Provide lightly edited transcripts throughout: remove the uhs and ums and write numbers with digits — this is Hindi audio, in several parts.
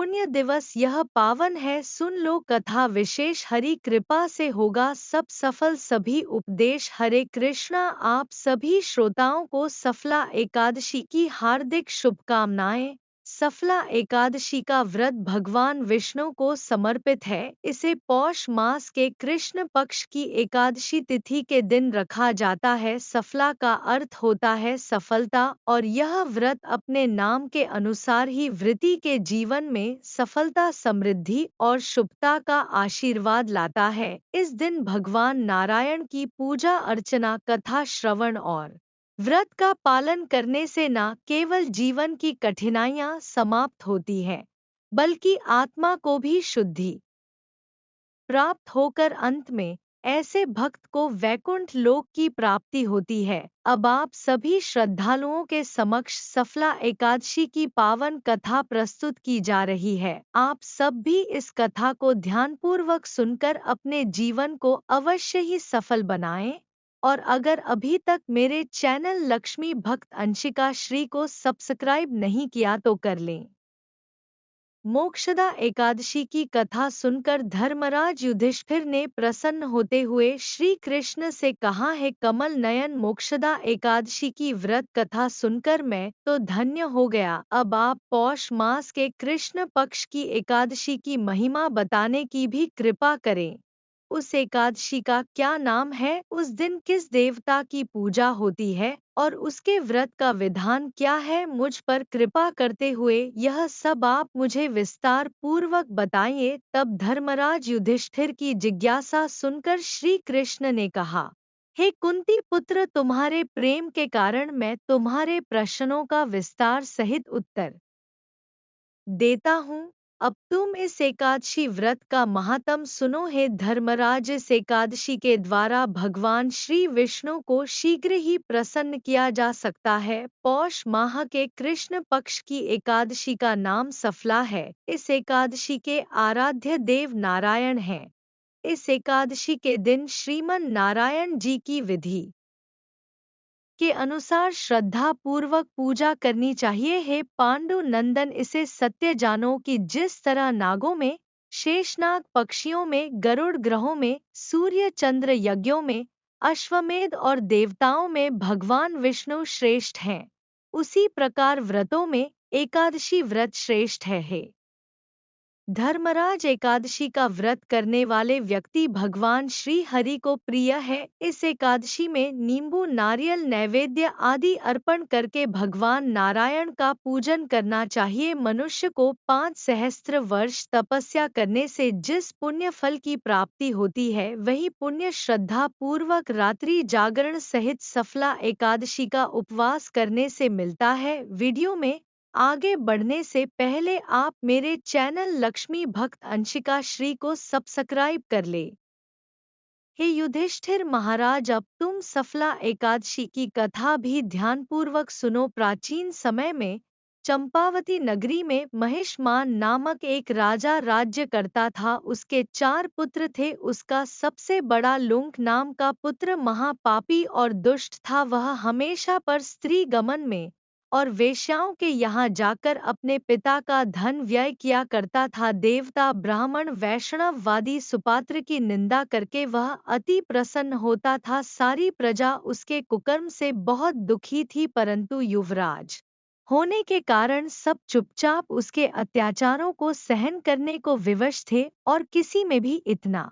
पुण्य दिवस यह पावन है, सुन लो कथा विशेष, हरि कृपा से होगा सब सफल सभी उपदेश। हरे कृष्णा। आप सभी श्रोताओं को सफला एकादशी की हार्दिक शुभकामनाएं। सफला एकादशी का व्रत भगवान विष्णु को समर्पित है। इसे पौष मास के कृष्ण पक्ष की एकादशी तिथि के दिन रखा जाता है। सफला का अर्थ होता है सफलता, और यह व्रत अपने नाम के अनुसार ही व्रती के जीवन में सफलता, समृद्धि और शुभता का आशीर्वाद लाता है। इस दिन भगवान नारायण की पूजा अर्चना, कथा श्रवण और व्रत का पालन करने से न केवल जीवन की कठिनाइयां समाप्त होती हैं, बल्कि आत्मा को भी शुद्धि प्राप्त होकर अंत में ऐसे भक्त को वैकुंठ लोक की प्राप्ति होती है। अब आप सभी श्रद्धालुओं के समक्ष सफला एकादशी की पावन कथा प्रस्तुत की जा रही है। आप सब भी इस कथा को ध्यानपूर्वक सुनकर अपने जीवन को अवश्य ही सफल बनाएं। और अगर अभी तक मेरे चैनल लक्ष्मी भक्त अंशिका श्री को सब्सक्राइब नहीं किया तो कर लें। मोक्षदा एकादशी की कथा सुनकर धर्मराज युधिष्ठिर ने प्रसन्न होते हुए श्री कृष्ण से कहा है, कमल नयन मोक्षदा एकादशी की व्रत कथा सुनकर मैं तो धन्य हो गया। अब आप पौष मास के कृष्ण पक्ष की एकादशी की महिमा बताने की भी कृपा करें। उस एकादशी का क्या नाम है, उस दिन किस देवता की पूजा होती है और उसके व्रत का विधान क्या है, मुझ पर कृपा करते हुए यह सब आप मुझे विस्तार पूर्वक बताइए। तब धर्मराज युधिष्ठिर की जिज्ञासा सुनकर श्री कृष्ण ने कहा, हे कुंती पुत्र, तुम्हारे प्रेम के कारण मैं तुम्हारे प्रश्नों का विस्तार सहित उत्तर देता हूँ। अब तुम इस एकादशी व्रत का महात्म सुनो। हे धर्मराज, इस एकादशी के द्वारा भगवान श्री विष्णु को शीघ्र ही प्रसन्न किया जा सकता है। पौष माह के कृष्ण पक्ष की एकादशी का नाम सफला है। इस एकादशी के आराध्य देव नारायण हैं। इस एकादशी के दिन श्रीमन नारायण जी की विधि के अनुसार श्रद्धा पूर्वक पूजा करनी चाहिए। हे पांडु नंदन, इसे सत्य जानो कि जिस तरह नागों में, शेषनाग पक्षियों में, गरुड़ ग्रहों में, सूर्य चंद्र यज्ञों में, अश्वमेध और देवताओं में भगवान विष्णु श्रेष्ठ हैं, उसी प्रकार व्रतों में एकादशी व्रत श्रेष्ठ है। हे धर्मराज, एकादशी का व्रत करने वाले व्यक्ति भगवान श्री हरि को प्रिय है। इस एकादशी में नींबू, नारियल, नैवेद्य आदि अर्पण करके भगवान नारायण का पूजन करना चाहिए। मनुष्य को 5 सहस्त्र वर्ष तपस्या करने से जिस पुण्य फल की प्राप्ति होती है, वही पुण्य श्रद्धा पूर्वक रात्रि जागरण सहित सफला एकादशी का उपवास करने से मिलता है। वीडियो में आगे बढ़ने से पहले आप मेरे चैनल लक्ष्मी भक्त अंशिका श्री को सब्सक्राइब कर ले। हे युधिष्ठिर महाराज, अब तुम सफला एकादशी की कथा भी ध्यानपूर्वक सुनो। प्राचीन समय में चंपावती नगरी में महिष्मान नामक एक राजा राज्य करता था। उसके 4 पुत्र थे। उसका सबसे बड़ा लुंक नाम का पुत्र महापापी और दुष्ट था। वह हमेशा पर स्त्री गमन में और वेश्याओं के यहाँ जाकर अपने पिता का धन व्यय किया करता था। देवता, ब्राह्मण, वैष्णववादी सुपात्र की निंदा करके वह अति प्रसन्न होता था। सारी प्रजा उसके कुकर्म से बहुत दुखी थी, परंतु युवराज होने के कारण सब चुपचाप उसके अत्याचारों को सहन करने को विवश थे और किसी में भी इतना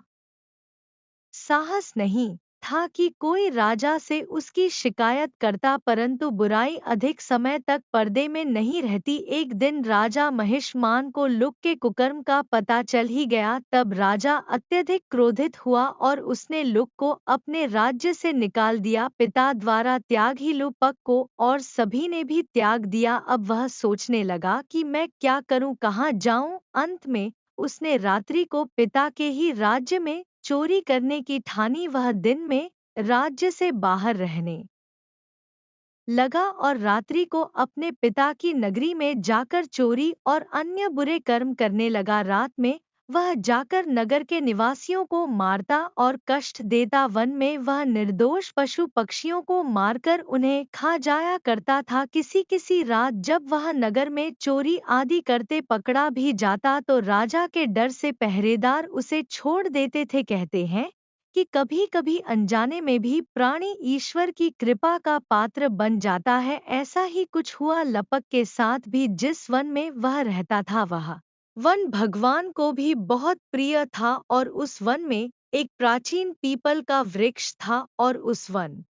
साहस नहीं था कि कोई राजा से उसकी शिकायत करता, परंतु बुराई अधिक समय तक पर्दे में नहीं रहती। एक दिन राजा महिष्मान को लुक के कुकर्म का पता चल ही गया। तब राजा अत्यधिक क्रोधित हुआ और उसने लुक को अपने राज्य से निकाल दिया। पिता द्वारा त्याग ही लुपक को और सभी ने भी त्याग दिया। अब वह सोचने लगा कि मैं क्या करूं, कहां जाऊं। अंत में उसने रात्रि को पिता के ही राज्य में चोरी करने की ठानी। वह दिन में राज्य से बाहर रहने लगा और रात्रि को अपने पिता की नगरी में जाकर चोरी और अन्य बुरे कर्म करने लगा। रात में वह जाकर नगर के निवासियों को मारता और कष्ट देता। वन में वह निर्दोष पशु पक्षियों को मारकर उन्हें खा जाया करता था। किसी किसी रात जब वह नगर में चोरी आदि करते पकड़ा भी जाता तो राजा के डर से पहरेदार उसे छोड़ देते थे। कहते हैं कि कभी कभी अनजाने में भी प्राणी ईश्वर की कृपा का पात्र बन जाता है। ऐसा ही कुछ हुआ लपक के साथ भी। जिस वन में वह रहता था वह वन भगवान को भी बहुत प्रिय था और उस वन में एक प्राचीन पीपल का वृक्ष था और उस वन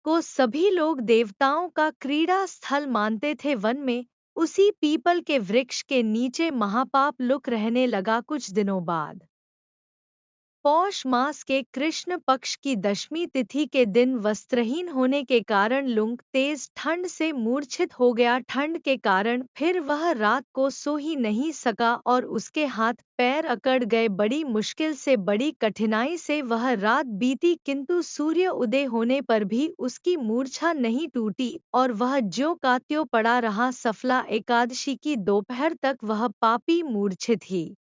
को सभी लोग देवताओं का क्रीड़ा स्थल मानते थे। वन में उसी पीपल के वृक्ष के नीचे महापाप लुक रहने लगा। कुछ दिनों बाद पौष मास के कृष्ण पक्ष की दशमी तिथि के दिन वस्त्रहीन होने के कारण लुंग तेज ठंड से मूर्छित हो गया। ठंड के कारण फिर वह रात को सो ही नहीं सका और उसके हाथ पैर अकड़ गए। बड़ी मुश्किल से बड़ी कठिनाई से वह रात बीती किंतु सूर्य उदय होने पर भी उसकी मूर्छा नहीं टूटी और वह ज्यों का त्यों पड़ा रहा। सफला एकादशी की दोपहर तक वह पापी मूर्छित ही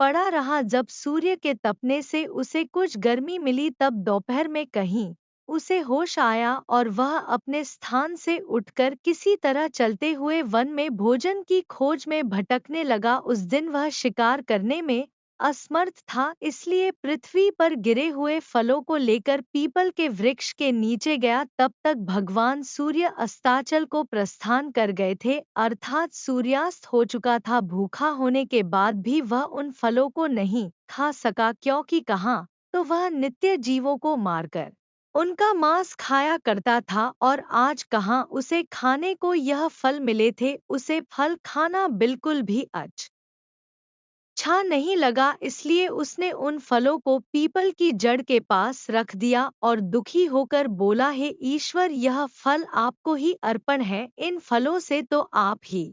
पड़ा रहा। जब सूर्य के तपने से उसे कुछ गर्मी मिली तब दोपहर में कहीं उसे होश आया और वह अपने स्थान से उठकर किसी तरह चलते हुए वन में भोजन की खोज में भटकने लगा। उस दिन वह शिकार करने में असमर्थ था, इसलिए पृथ्वी पर गिरे हुए फलों को लेकर पीपल के वृक्ष के नीचे गया। तब तक भगवान सूर्य अस्ताचल को प्रस्थान कर गए थे, अर्थात सूर्यास्त हो चुका था। भूखा होने के बाद भी वह उन फलों को नहीं खा सका, क्योंकि कहाँ तो वह नित्य जीवों को मारकर उनका मांस खाया करता था और आज कहाँ उसे खाने को यह फल मिले थे। उसे फल खाना बिल्कुल भी अच्छा नहीं लगा, इसलिए उसने उन फलों को पीपल की जड़ के पास रख दिया और दुखी होकर बोला, हे ईश्वर, यह फल आपको ही अर्पण है, इन फलों से तो आप ही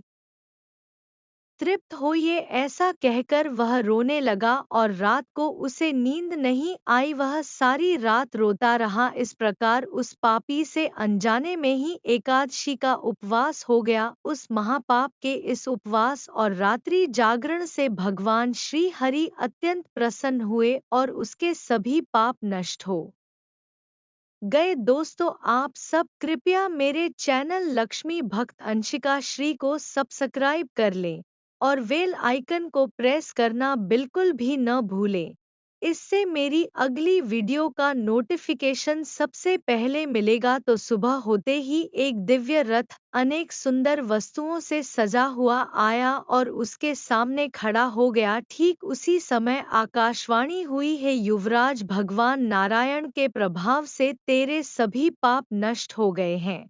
तृप्त होइए। ऐसा कहकर वह रोने लगा और रात को उसे नींद नहीं आई। वह सारी रात रोता रहा। इस प्रकार उस पापी से अनजाने में ही एकादशी का उपवास हो गया। उस महापाप के इस उपवास और रात्रि जागरण से भगवान श्री हरि अत्यंत प्रसन्न हुए और उसके सभी पाप नष्ट हो गए। दोस्तों, आप सब कृपया मेरे चैनल लक्ष्मी भक्त अंशिका श्री को सब्सक्राइब कर लें और बेल आइकन को प्रेस करना बिल्कुल भी न भूलें। इससे मेरी अगली वीडियो का नोटिफिकेशन सबसे पहले मिलेगा। तो सुबह होते ही एक दिव्य रथ अनेक सुंदर वस्तुओं से सजा हुआ आया और उसके सामने खड़ा हो गया। ठीक उसी समय आकाशवाणी हुई, हे युवराज, भगवान नारायण के प्रभाव से तेरे सभी पाप नष्ट हो गए हैं।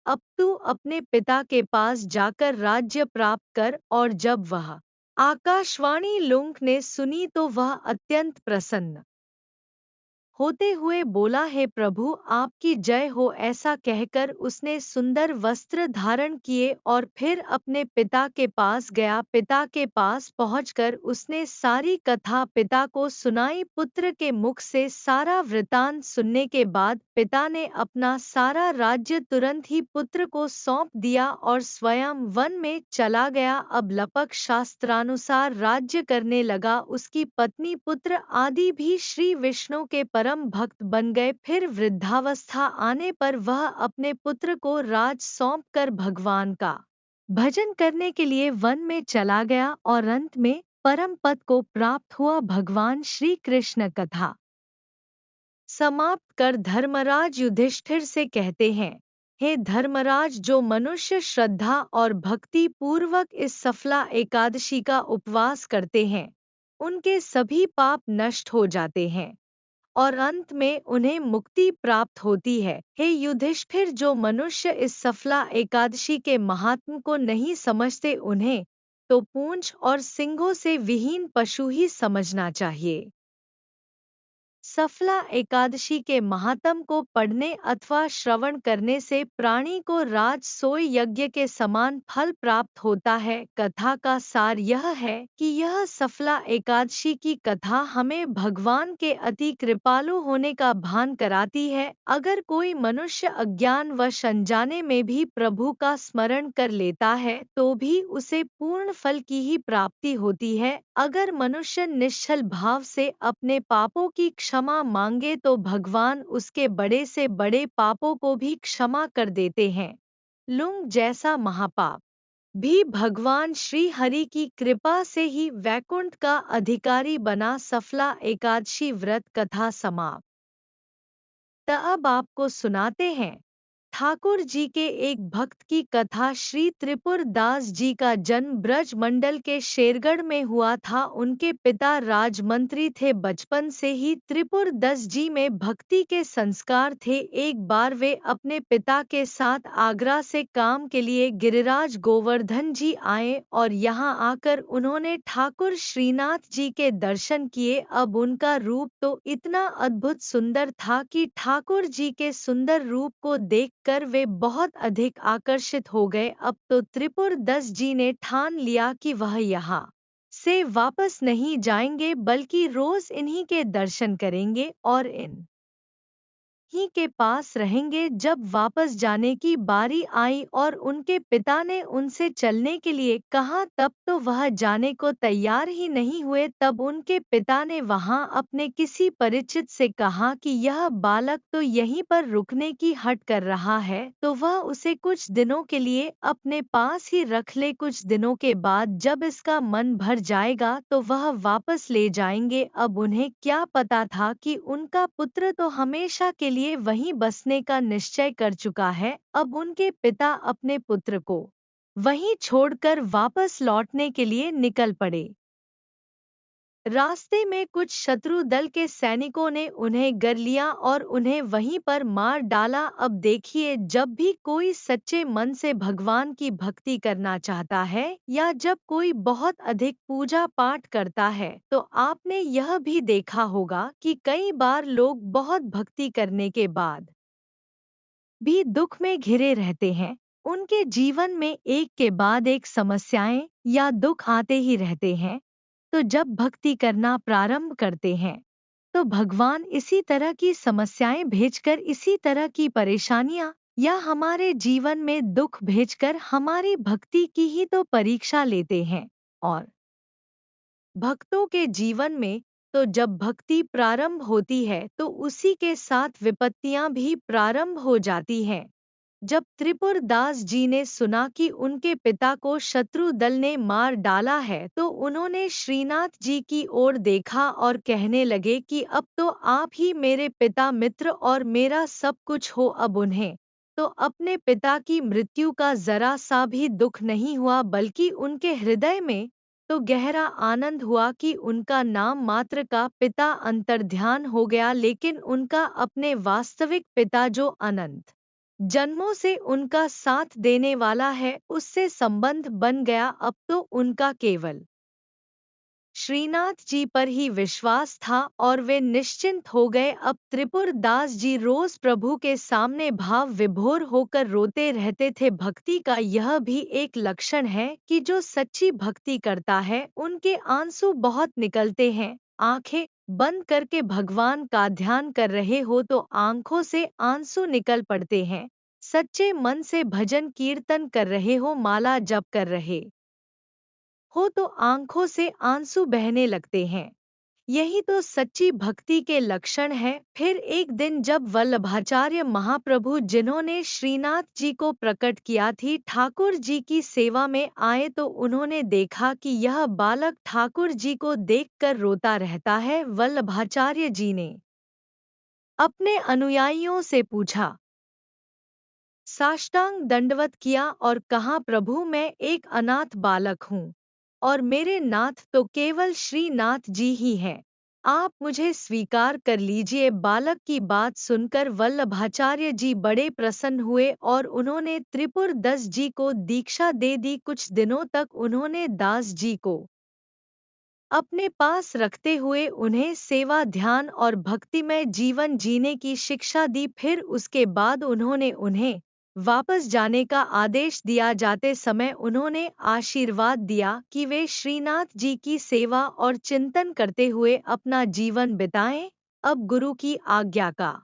अब तू अपने पिता के पास जाकर राज्य प्राप्त कर। और जब वह आकाशवाणी लुंग ने सुनी तो वह अत्यंत प्रसन्न होते हुए बोला, हे प्रभु, आपकी जय हो। ऐसा कहकर उसने सुंदर वस्त्र धारण किए और फिर अपने पिता के पास गया। पिता के पास पहुंचकर उसने सारी कथा पिता को सुनाई। पुत्र के मुख से सारा वृतांत सुनने के बाद पिता ने अपना सारा राज्य तुरंत ही पुत्र को सौंप दिया और स्वयं वन में चला गया। अब लपक शास्त्रानुसार राज्य करने लगा। उसकी पत्नी, पुत्र आदि भी श्री विष्णु के परम भक्त बन गए। फिर वृद्धावस्था आने पर वह अपने पुत्र को राज सौंप कर भगवान का भजन करने के लिए वन में चला गया और अंत में परम पद को प्राप्त हुआ। भगवान श्री कृष्ण कथा समाप्त कर धर्मराज युधिष्ठिर से कहते हैं, हे धर्मराज, जो मनुष्य श्रद्धा और भक्ति पूर्वक इस सफला एकादशी का उपवास करते हैं उनके सभी पाप नष्ट हो जाते हैं और अंत में उन्हें मुक्ति प्राप्त होती है। हे युधिष्ठिर, जो मनुष्य इस सफला एकादशी के महात्म को नहीं समझते उन्हें तो पूंछ और सींगों से विहीन पशु ही समझना चाहिए। सफला एकादशी के महात्म को पढ़ने अथवा श्रवण करने से प्राणी को राजसूय यज्ञ के समान फल प्राप्त होता है। कथा का सार यह है कि यह सफला एकादशी की कथा हमें भगवान के अति कृपालु होने का भान कराती है। अगर कोई मनुष्य अज्ञानवश अनजाने में भी प्रभु का स्मरण कर लेता है तो भी उसे पूर्ण फल की ही प्राप्ति होती है। अगर मनुष्य निश्चल भाव से अपने पापों की क्षमा मांगे तो भगवान उसके बड़े से बड़े पापों को भी क्षमा कर देते हैं। लुंग जैसा महापाप भी भगवान श्री हरि की कृपा से ही वैकुंठ का अधिकारी बना। सफला एकादशी व्रत कथा समाप्त। अब आपको सुनाते हैं ठाकुर जी के एक भक्त की कथा। श्री त्रिपुर दास जी का जन्म ब्रज मंडल के शेरगढ़ में हुआ था। उनके पिता राजमंत्री थे। बचपन से ही त्रिपुर दास जी में भक्ति के संस्कार थे। एक बार वे अपने पिता के साथ आगरा से काम के लिए गिरिराज गोवर्धन जी आए और यहाँ आकर उन्होंने ठाकुर श्रीनाथ जी के दर्शन किए। अब उनका रूप तो इतना अद्भुत सुंदर था कि ठाकुर जी के सुंदर रूप को देख कर वे बहुत अधिक आकर्षित हो गए। अब तो त्रिपुर दास जी ने ठान लिया कि वह यहाँ से वापस नहीं जाएंगे बल्कि रोज इन्हीं के दर्शन करेंगे और इन ही के पास रहेंगे। जब वापस जाने की बारी आई और उनके पिता ने उनसे चलने के लिए कहा तब तो वह जाने को तैयार ही नहीं हुए। तब उनके पिता ने वहां अपने किसी परिचित से कहा कि यह बालक तो यहीं पर रुकने की हट कर रहा है तो वह उसे कुछ दिनों के लिए अपने पास ही रख ले। कुछ दिनों के बाद जब इसका मन भर जाएगा तो वह वापस ले जाएंगे। अब उन्हें क्या पता था कि उनका पुत्र तो हमेशा के लिए वहीं बसने का निश्चय कर चुका है। अब उनके पिता अपने पुत्र को वहीं छोड़कर वापस लौटने के लिए निकल पड़े। रास्ते में कुछ शत्रु दल के सैनिकों ने उन्हें गर लिया और उन्हें वहीं पर मार डाला। अब देखिए, जब भी कोई सच्चे मन से भगवान की भक्ति करना चाहता है या जब कोई बहुत अधिक पूजा पाठ करता है तो आपने यह भी देखा होगा कि कई बार लोग बहुत भक्ति करने के बाद भी दुख में घिरे रहते हैं। उनके जीवन में एक के बाद एक समस्याएं या दुख आते ही रहते हैं। तो जब भक्ति करना प्रारंभ करते हैं तो भगवान इसी तरह की समस्याएं भेजकर, इसी तरह की परेशानियां या हमारे जीवन में दुख भेजकर हमारी भक्ति की ही तो परीक्षा लेते हैं। और भक्तों के जीवन में तो जब भक्ति प्रारंभ होती है तो उसी के साथ विपत्तियां भी प्रारंभ हो जाती हैं। जब त्रिपुर दास जी ने सुना कि उनके पिता को शत्रु दल ने मार डाला है तो उन्होंने श्रीनाथ जी की ओर देखा और कहने लगे कि अब तो आप ही मेरे पिता, मित्र और मेरा सब कुछ हो। अब उन्हें तो अपने पिता की मृत्यु का जरा सा भी दुख नहीं हुआ बल्कि उनके हृदय में तो गहरा आनंद हुआ कि उनका नाम मात्र का पिता अंतर्ध्यान हो गया। लेकिन उनका अपने वास्तविक पिता जो अनंत जन्मों से उनका साथ देने वाला है उससे संबंध बन गया। अब तो उनका केवल श्रीनाथ जी पर ही विश्वास था और वे निश्चिंत हो गए। अब त्रिपुर दास जी रोज प्रभु के सामने भाव विभोर होकर रोते रहते थे। भक्ति का यह भी एक लक्षण है कि जो सच्ची भक्ति करता है उनके आंसू बहुत निकलते हैं। आंखें बंद करके भगवान का ध्यान कर रहे हो तो आंखों से आंसू निकल पड़ते हैं। सच्चे मन से भजन कीर्तन कर रहे हो, माला जप कर रहे हो तो आंखों से आंसू बहने लगते हैं। यही तो सच्ची भक्ति के लक्षण है। फिर एक दिन जब वल्लभाचार्य महाप्रभु, जिन्होंने श्रीनाथ जी को प्रकट किया थी, ठाकुर जी की सेवा में आए तो उन्होंने देखा कि यह बालक ठाकुर जी को देखकर रोता रहता है। वल्लभाचार्य जी ने अपने अनुयायियों से पूछा, साष्टांग दंडवत किया और कहा, प्रभु मैं एक अनाथ बालक हूँ और मेरे नाथ तो केवल श्रीनाथ जी ही हैं। आप मुझे स्वीकार कर लीजिए। बालक की बात सुनकर वल्लभाचार्य जी बड़े प्रसन्न हुए और उन्होंने त्रिपुर दास जी को दीक्षा दे दी। कुछ दिनों तक उन्होंने दास जी को अपने पास रखते हुए उन्हें सेवा, ध्यान और भक्तिमय जीवन जीने की शिक्षा दी। फिर उसके बाद उन्होंने उन्हें वापस जाने का आदेश दिया। जाते समय उन्होंने आशीर्वाद दिया कि वे श्रीनाथ जी की सेवा और चिंतन करते हुए अपना जीवन बिताएं। अब गुरु की आज्ञा का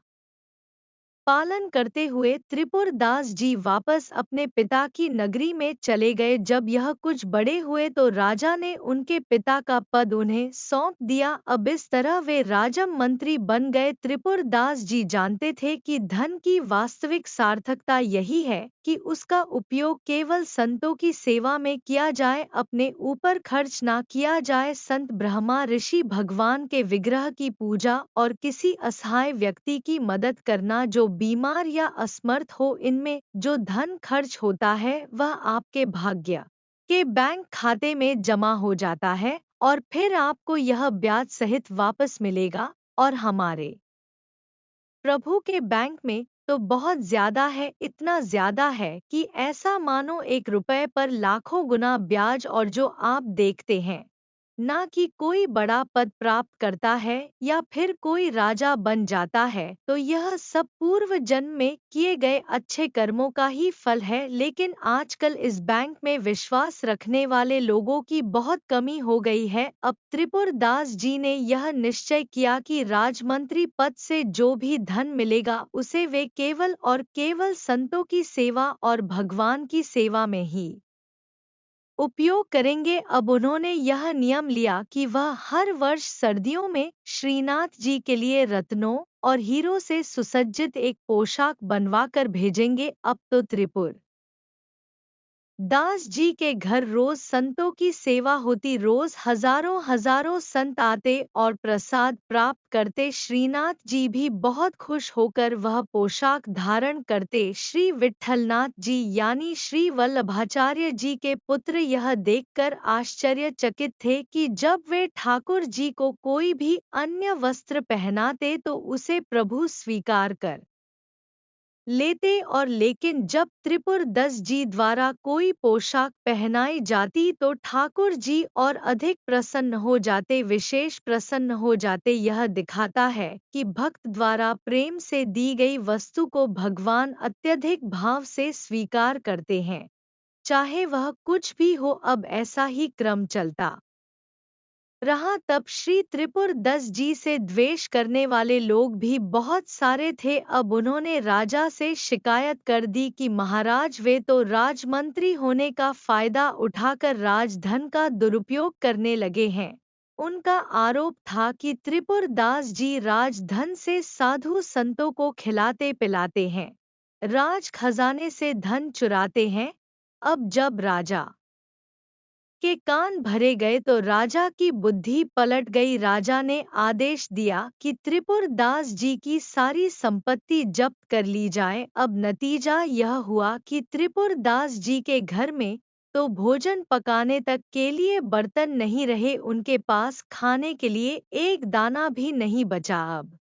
पालन करते हुए त्रिपुर दास जी वापस अपने पिता की नगरी में चले गए। जब यह कुछ बड़े हुए तो राजा ने उनके पिता का पद उन्हें सौंप दिया। अब इस तरह वे राजम मंत्री बन गए। त्रिपुर दास जी जानते थे कि धन की वास्तविक सार्थकता यही है कि उसका उपयोग केवल संतों की सेवा में किया जाए, अपने ऊपर खर्च ना किया जाए। संत, ब्रह्मा ऋषि, भगवान के विग्रह की पूजा और किसी असहाय व्यक्ति की मदद करना जो बीमार या असमर्थ हो, इनमें जो धन खर्च होता है वह आपके भाग्य के बैंक खाते में जमा हो जाता है और फिर आपको यह ब्याज सहित वापस मिलेगा। और हमारे प्रभु के बैंक में तो बहुत ज्यादा है, इतना ज्यादा है कि ऐसा मानो 1 रुपए पर लाखों गुना ब्याज। और जो आप देखते हैं ना कि कोई बड़ा पद प्राप्त करता है या फिर कोई राजा बन जाता है, तो यह सब पूर्व जन्म में किए गए अच्छे कर्मों का ही फल है। लेकिन आजकल इस बैंक में विश्वास रखने वाले लोगों की बहुत कमी हो गई है। अब त्रिपुर दास जी ने यह निश्चय किया कि राजमंत्री पद से जो भी धन मिलेगा उसे वे केवल और केवल संतों की सेवा और भगवान की सेवा में ही उपयोग करेंगे। अब उन्होंने यह नियम लिया कि वह हर वर्ष सर्दियों में श्रीनाथ जी के लिए रत्नों और हीरों से सुसज्जित एक पोशाक बनवाकर भेजेंगे। अब तो त्रिपुर दास जी के घर रोज संतों की सेवा होती। रोज हजारों हजारों संत आते और प्रसाद प्राप्त करते। श्रीनाथ जी भी बहुत खुश होकर वह पोशाक धारण करते। श्री विट्ठलनाथ जी यानी श्री वल्लभाचार्य जी के पुत्र यह देखकर आश्चर्यचकित थे कि जब वे ठाकुर जी को कोई भी अन्य वस्त्र पहनाते तो उसे प्रभु स्वीकार कर लेते, और लेकिन जब त्रिपुर दास जी द्वारा कोई पोशाक पहनाई जाती तो ठाकुर जी और अधिक प्रसन्न हो जाते, विशेष प्रसन्न हो जाते। यह दिखाता है कि भक्त द्वारा प्रेम से दी गई वस्तु को भगवान अत्यधिक भाव से स्वीकार करते हैं, चाहे वह कुछ भी हो। अब ऐसा ही क्रम चलता रहा। तब श्री त्रिपुर दास जी से द्वेष करने वाले लोग भी बहुत सारे थे। अब उन्होंने राजा से शिकायत कर दी कि महाराज, वे तो राजमंत्री होने का फायदा उठाकर राजधन का दुरुपयोग करने लगे हैं। उनका आरोप था कि त्रिपुर दास जी राजधन से साधु संतों को खिलाते पिलाते हैं, राज खजाने से धन चुराते हैं। अब जब राजा के कान भरे गए तो राजा की बुद्धि पलट गई। राजा ने आदेश दिया कि त्रिपुर दास जी की सारी संपत्ति जब्त कर ली जाए। अब नतीजा यह हुआ कि त्रिपुर दास जी के घर में तो भोजन पकाने तक के लिए बर्तन नहीं रहे, उनके पास खाने के लिए एक दाना भी नहीं बचा। अब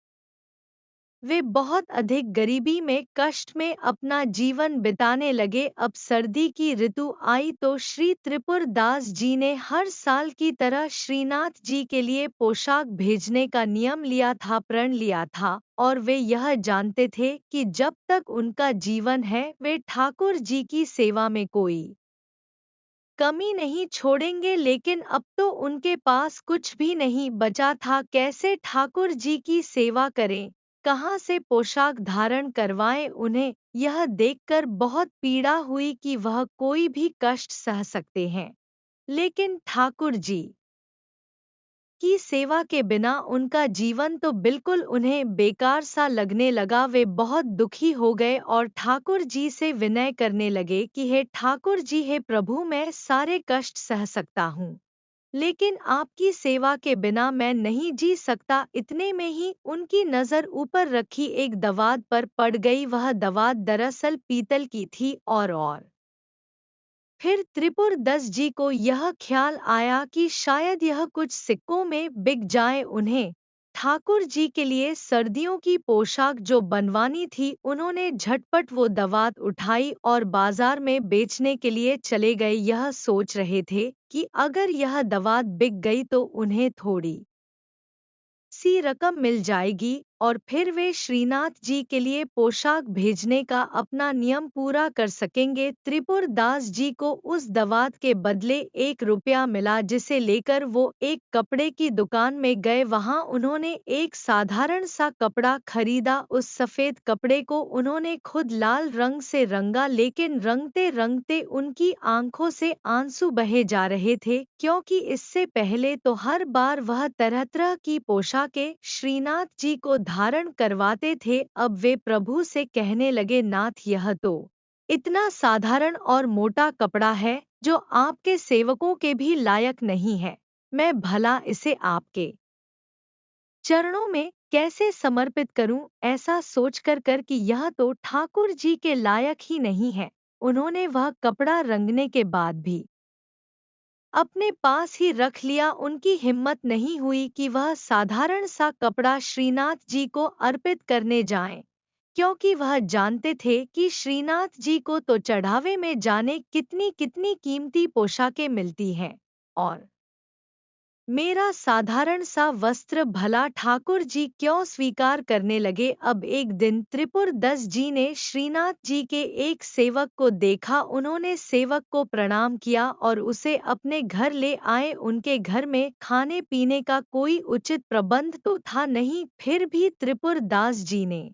वे बहुत अधिक गरीबी में, कष्ट में अपना जीवन बिताने लगे। अब सर्दी की ऋतु आई तो श्री त्रिपुर दास जी ने हर साल की तरह श्रीनाथ जी के लिए पोशाक भेजने का नियम लिया था, प्रण लिया था। और वे यह जानते थे कि जब तक उनका जीवन है वे ठाकुर जी की सेवा में कोई कमी नहीं छोड़ेंगे। लेकिन अब तो उनके पास कुछ भी नहीं बचा था। कैसे ठाकुर जी की सेवा करें, कहाँ से पोशाक धारण करवाएं? उन्हें यह देखकर बहुत पीड़ा हुई कि वह कोई भी कष्ट सह सकते हैं, लेकिन ठाकुर जी की सेवा के बिना उनका जीवन तो बिल्कुल उन्हें बेकार सा लगने लगा। वे बहुत दुखी हो गए और ठाकुर जी से विनय करने लगे कि हे ठाकुर जी, हे प्रभु, मैं सारे कष्ट सह सकता हूँ, लेकिन आपकी सेवा के बिना मैं नहीं जी सकता। इतने में ही उनकी नज़र ऊपर रखी एक दवात पर पड़ गई। वह दवात दरअसल पीतल की थी। और फिर त्रिपुर दास जी को यह ख्याल आया कि शायद यह कुछ सिक्कों में बिक जाए। उन्हें ठाकुर जी के लिए सर्दियों की पोशाक जो बनवानी थी, उन्होंने झटपट वो दवात उठाई और बाजार में बेचने के लिए चले गए। यह सोच रहे थे कि अगर यह दवात बिक गई तो उन्हें थोड़ी सी रकम मिल जाएगी और फिर वे श्रीनाथ जी के लिए पोशाक भेजने का अपना नियम पूरा कर सकेंगे। त्रिपुर दास जी को उस दवात के बदले 1 रुपया मिला, जिसे लेकर वो एक कपड़े की दुकान में गए। वहां उन्होंने एक साधारण सा कपड़ा खरीदा। उस सफेद कपड़े को उन्होंने खुद लाल रंग से रंगा, लेकिन रंगते रंगते उनकी आंखों से आंसू बहे जा रहे थे, क्योंकि इससे पहले तो हर बार वह तरह तरह की पोशाकें श्रीनाथ जी को धारण करवाते थे। अब वे प्रभु से कहने लगे, नाथ, यह तो इतना साधारण और मोटा कपड़ा है जो आपके सेवकों के भी लायक नहीं है। मैं भला इसे आपके चरणों में कैसे समर्पित करूं? ऐसा सोच कर कि यह तो ठाकुर जी के लायक ही नहीं है, उन्होंने वह कपड़ा रंगने के बाद भी अपने पास ही रख लिया। उनकी हिम्मत नहीं हुई कि वह साधारण सा कपड़ा श्रीनाथ जी को अर्पित करने जाएं, क्योंकि वह जानते थे कि श्रीनाथ जी को तो चढ़ावे में जाने कितनी कितनी कीमती पोशाकें मिलती हैं, और मेरा साधारण सा वस्त्र भला ठाकुर जी क्यों स्वीकार करने लगे। अब एक दिन त्रिपुर दस जी ने श्रीनाथ जी के एक सेवक को देखा। उन्होंने सेवक को प्रणाम किया और उसे अपने घर ले आए। उनके घर में खाने पीने का कोई उचित प्रबंध तो था नहीं, फिर भी त्रिपुर दास जी ने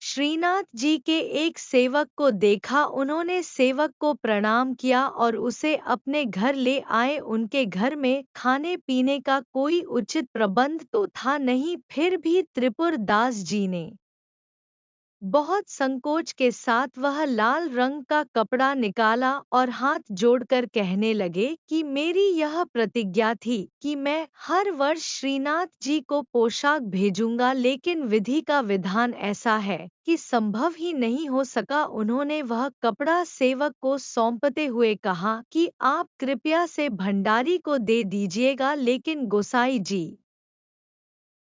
श्रीनाथ जी के एक सेवक को देखा। उन्होंने सेवक को प्रणाम किया और उसे अपने घर ले आए। उनके घर में खाने पीने का कोई उचित प्रबंध तो था नहीं, फिर भी त्रिपुर दास जी ने बहुत संकोच के साथ वह लाल रंग का कपड़ा निकाला और हाथ जोड़कर कहने लगे कि मेरी यह प्रतिज्ञा थी कि मैं हर वर्ष श्रीनाथ जी को पोशाक भेजूंगा, लेकिन विधि का विधान ऐसा है कि संभव ही नहीं हो सका। उन्होंने वह कपड़ा सेवक को सौंपते हुए कहा कि आप कृपया से भंडारी को दे दीजिएगा, लेकिन गोसाई जी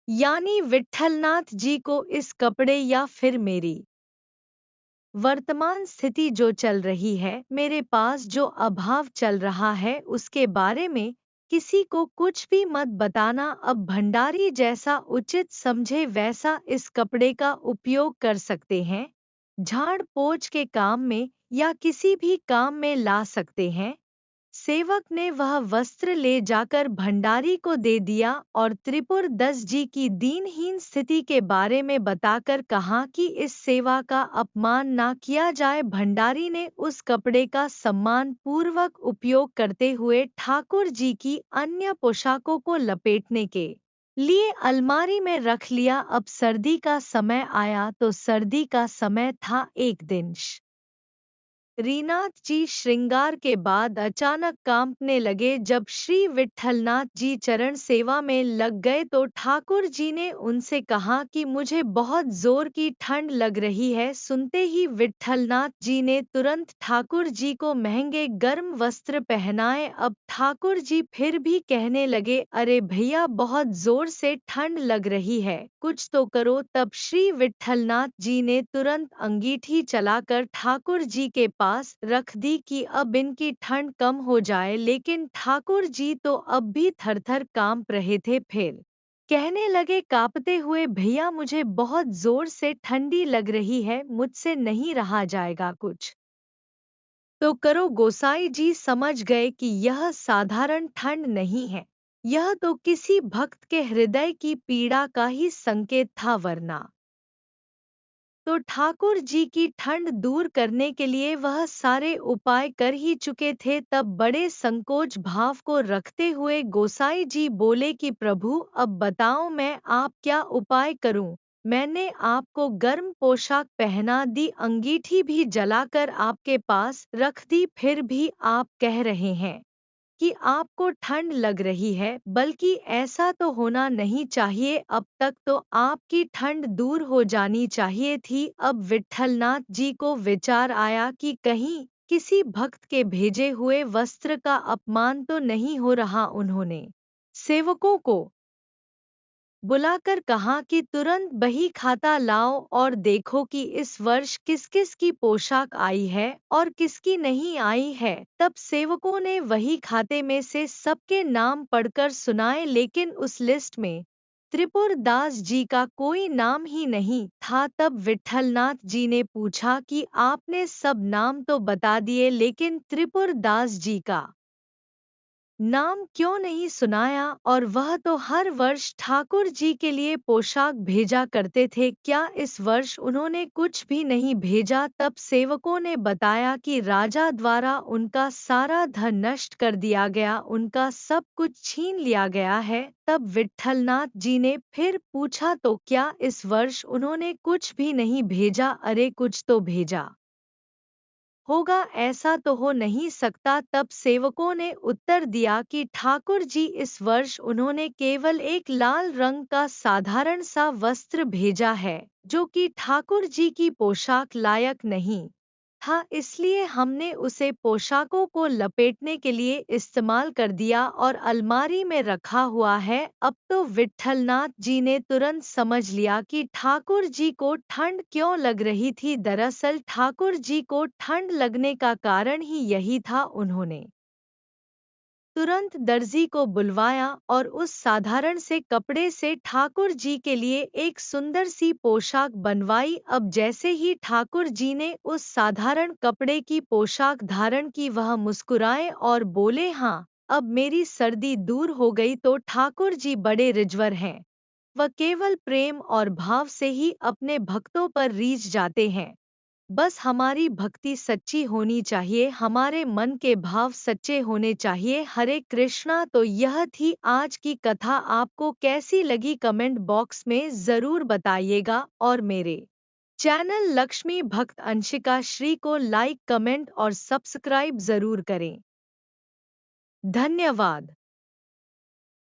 यानी विट्ठलनाथ जी को इस कपड़े या फिर मेरी वर्तमान स्थिति जो चल रही है, मेरे पास जो अभाव चल रहा है, उसके बारे में किसी को कुछ भी मत बताना। अब भंडारी जैसा उचित समझे वैसा इस कपड़े का उपयोग कर सकते हैं, झाड़ पोंछ के काम में या किसी भी काम में ला सकते हैं। सेवक ने वह वस्त्र ले जाकर भंडारी को दे दिया और त्रिपुर दस जी की दीनहीन स्थिति के बारे में बताकर कहा कि इस सेवा का अपमान ना किया जाए। भंडारी ने उस कपड़े का सम्मान पूर्वक उपयोग करते हुए ठाकुर जी की अन्य पोशाकों को लपेटने के लिए अलमारी में रख लिया। अब सर्दी का समय आया तो सर्दी का समय था। एक दिन श्रीनाथ जी श्रृंगार के बाद अचानक कांपने लगे। जब श्री विट्ठलनाथ जी चरण सेवा में लग गए तो ठाकुर जी ने उनसे कहा कि मुझे बहुत जोर की ठंड लग रही है। सुनते ही विट्ठलनाथ जी ने तुरंत ठाकुर जी को महंगे गर्म वस्त्र पहनाए। अब ठाकुर जी फिर भी कहने लगे, अरे भैया, बहुत जोर से ठंड लग रही है, कुछ तो करो। तब श्री विट्ठलनाथ जी ने तुरंत अंगीठी चलाकर ठाकुर जी के पास रख दी कि अब इनकी ठंड कम हो जाए, लेकिन ठाकुर जी तो अब भी थरथर कांप रहे थे। फिर कहने लगे कांपते हुए, भैया, मुझे बहुत जोर से ठंडी लग रही है, मुझसे नहीं रहा जाएगा, कुछ तो करो। गोसाई जी समझ गए कि यह साधारण ठंड नहीं है, यह तो किसी भक्त के हृदय की पीड़ा का ही संकेत था, वरना तो ठाकुर जी की ठंड दूर करने के लिए वह सारे उपाय कर ही चुके थे। तब बड़े संकोच भाव को रखते हुए गोसाई जी बोले कि प्रभु, अब बताओ मैं आप क्या उपाय करूं? मैंने आपको गर्म पोशाक पहना दी, अंगीठी भी जलाकर आपके पास रख दी, फिर भी आप कह रहे हैं कि आपको ठंड लग रही है, बल्कि ऐसा तो होना नहीं चाहिए। अब तक तो आपकी ठंड दूर हो जानी चाहिए थी। अब विट्ठलनाथ जी को विचार आया कि कहीं किसी भक्त के भेजे हुए वस्त्र का अपमान तो नहीं हो रहा। उन्होंने सेवकों को बुलाकर कहा कि तुरंत बही खाता लाओ और देखो कि इस वर्ष किस किस की पोशाक आई है और किसकी नहीं आई है। तब सेवकों ने वही खाते में से सबके नाम पढ़कर सुनाए, लेकिन उस लिस्ट में त्रिपुर दास जी का कोई नाम ही नहीं था। तब विट्ठलनाथ जी ने पूछा कि आपने सब नाम तो बता दिए, लेकिन त्रिपुर दास जी का नाम क्यों नहीं सुनाया, और वह तो हर वर्ष ठाकुर जी के लिए पोशाक भेजा करते थे, क्या इस वर्ष उन्होंने कुछ भी नहीं भेजा? तब सेवकों ने बताया कि राजा द्वारा उनका सारा धन नष्ट कर दिया गया, उनका सब कुछ छीन लिया गया है। तब विट्ठलनाथ जी ने फिर पूछा, तो क्या इस वर्ष उन्होंने कुछ भी नहीं भेजा? अरे कुछ तो भेजा होगा, ऐसा तो हो नहीं सकता। तब सेवकों ने उत्तर दिया कि ठाकुर जी इस वर्ष उन्होंने केवल एक लाल रंग का साधारण सा वस्त्र भेजा है, जो कि ठाकुर जी की पोशाक लायक नहीं था, इसलिए हमने उसे पोशाकों को लपेटने के लिए इस्तेमाल कर दिया और अलमारी में रखा हुआ है। अब तो विट्ठलनाथ जी ने तुरंत समझ लिया कि ठाकुर जी को ठंड क्यों लग रही थी। दरअसल ठाकुर जी को ठंड लगने का कारण ही यही था। उन्होंने तुरंत दर्जी को बुलवाया और उस साधारण से कपड़े से ठाकुर जी के लिए एक सुंदर सी पोशाक बनवाई। अब जैसे ही ठाकुर जी ने उस साधारण कपड़े की पोशाक धारण की, वह मुस्कुराए और बोले, हाँ, अब मेरी सर्दी दूर हो गई। तो ठाकुर जी बड़े रिजवर हैं, वह केवल प्रेम और भाव से ही अपने भक्तों पर रीझ जाते हैं। बस हमारी भक्ति सच्ची होनी चाहिए, हमारे मन के भाव सच्चे होने चाहिए। हरे कृष्णा। तो यह थी आज की कथा। आपको कैसी लगी कमेंट बॉक्स में ज़रूर बताइएगा, और मेरे चैनल लक्ष्मी भक्त अंशिका श्री को लाइक, कमेंट और सब्सक्राइब ज़रूर करें। धन्यवाद।